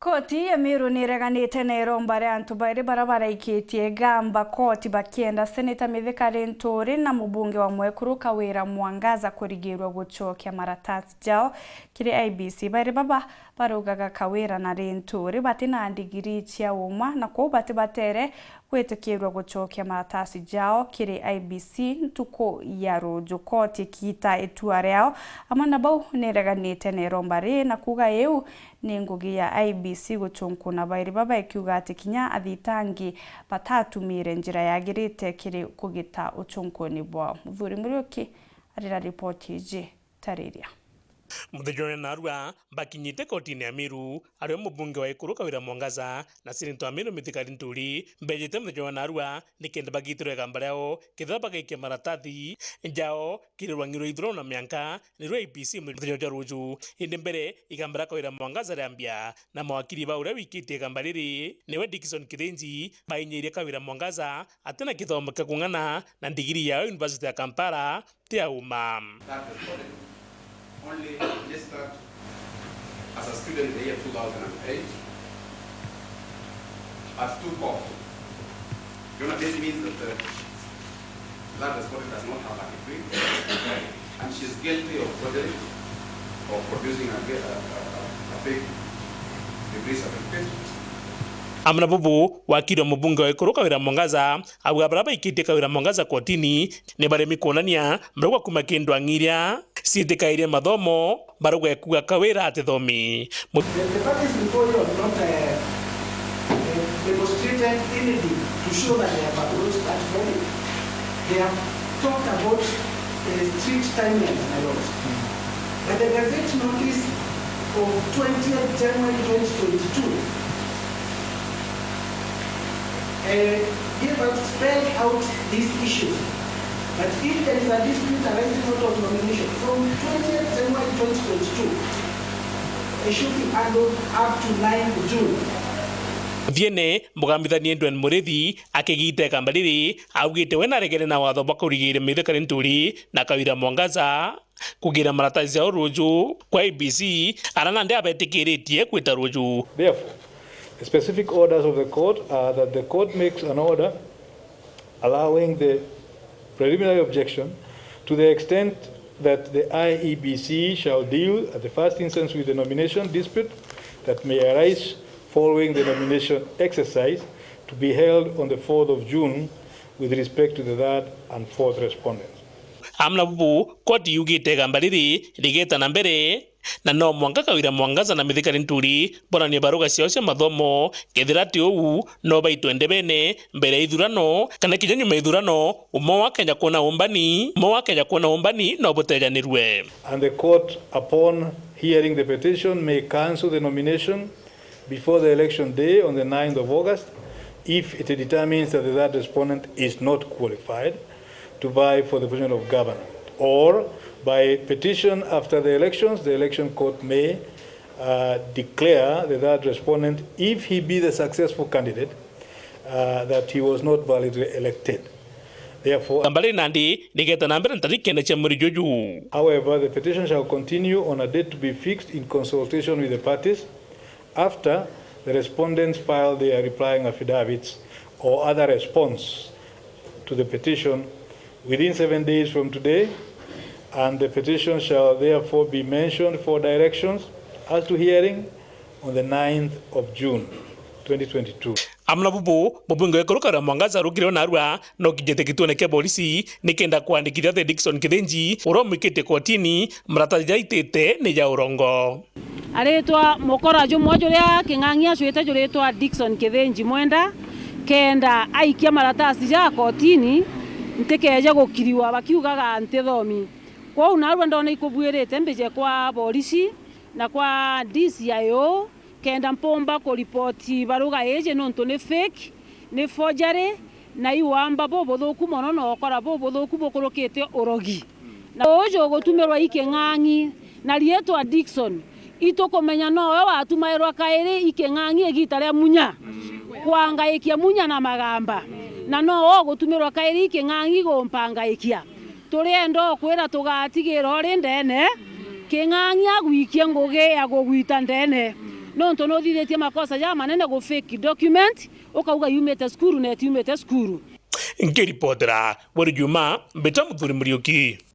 Koti ya miru nireganite na iromba ria antu bairi baraikitie gamba koti bakienda seneta Mithika Linturi na mubunge wa mwekuru Kawira Mwangaza kurigirwa gucokia maratathi jao kiri IBC bairi baba barugaga Kawira na Linturi batina ndigiri cia umwa na ko batere kwetekirwa gucokia maratathi jao kiri IBC ntuko ya RUUJU koti kita itua riao amana bau nireganite na iromba ri na kuga eu ni ngugi ya IBC gucunkuna bairi baba ikiuga ati kinya athitangi batatumire njira yagirite kiri kugita ucunkuni bwao. Muthuri Muriuki arira ripoti iji tariria. Muthuri narua bakinyite kotini ya miru ario mubunge wa ikuru Kawira Mwangaza na seneta miru Mithika Linturi mbejete muthuri narua nikende bagitirwe gamba riao kitha bagaikia maratathi njao kirirwangirwo ithuro na mianka nirwe IBC muthuri wa RUUJU indi mbere igamba Kawira Mwangaza riambia na mawakiri ba uria wikitie gamba riri niwe Dickson Kithenji bainyirie Kawira Mwangaza atena kithomo kia kung'ana na ndigiri ya University ya Kampala tia uma. Only registered as a student in the year 2008 at 2 courses. This means that that respondent does not have a degree and she is guilty of forgery or producing a fake degree certificate. Amna bubu wakiri wa mubunge wa ikuru Kawira Mwangaza auga baraba ikitie Kawira Mwangaza kotini ni baremi kuonania mrugwa kumakindwa ngiria sitikairie mathomo barugwa kuga Kawira atithomi. The parties before you have not demonstrated anything to show that they have approached that body. They have talked about strict timelines, my lords. But the Gazette notice of 20th January 2022 gave us spelled out these issues. But if there is a dispute arising out of nomination from 20th January 2022, it should be handled up to 9th June. Viene mugambithanie Edwin Murithi akigite gamba riri augite we naregere na watho bakurigire Mithika Linturi na Kawira Mwangaza kugira maratathi ya RUUJU kwa IBC arana ndi abetikiritie kwita RUUJU. Therefore, the specific orders of the court are that the court makes an order allowing the preliminary objection to the extent that the IEBC shall deal at the first instance with the nomination dispute that may arise following the nomination exercise to be held on the 4th of June with respect to the third and fourth respondents. Amna bubu koti yugite gamba riri rigeta na mbere na no mwanga Kawira Mwangaza na Mithika Linturi bona ni baruga cio cia mathomo kethirati uu no baitwende bene mbere ithurano kana kinyanyu maithurano umo wa Kenya kuona umbani no butejanirwe. And the court, upon hearing the petition, may cancel the nomination before the election day on the 9th of August if it determines that the third respondent is not qualified to vie for the position of governor, or by petition after the elections, the election court may declare the third respondent, if he be the successful candidate, that he was not validly elected. Therefore, however, the petition shall continue on a date to be fixed in consultation with the parties after the respondents file their replying affidavits or other response to the petition within 7 days from today, and the petition shall therefore be mentioned for directions as to hearing on the 9th of June 2022. Amna bubu mubunge wa Kawira Mwangaza rugire narua no kijete kituone kia polisi nikenda kuandikithia the Dickson Kithenji uromwikite kotini maratathi jaitete ni ja urongo. Aretwa mukora jumwe juria king'ang'ia cwite juritwa Dickson Kithenji mwenda kenda aikia maratathi ja kotini ntikeje gukiriwa bakiugaga ntithomi. Kwa unarua ndona ikubwirite mbije kwa polisi na kwa DCIO kenda mpomba ko report baruga eje nonto ne fake ne forgery na iwamba bobo thuku mono no kora bobo thuku bokorokete urogi na ojo gutumirwa ikeng'ang'i na rietwa Dickson itokomenya nowe watumairwa kairi ikeng'ang'i egita ria munya kwangaikia munya na magamba na no gutumirwa kairi ikeng'ang'i gompangaikia turiendo kwira tugatigira ori ndene king'ang'i agwikie ngugi ya gugwita ndene nonto no thithĩtie makosa ya manene go fake document ukauga yumĩte cukuru na yumĩte cukuru. Ngĩribotera Weri Juma Mbĩta Mũthuri Mũriũki.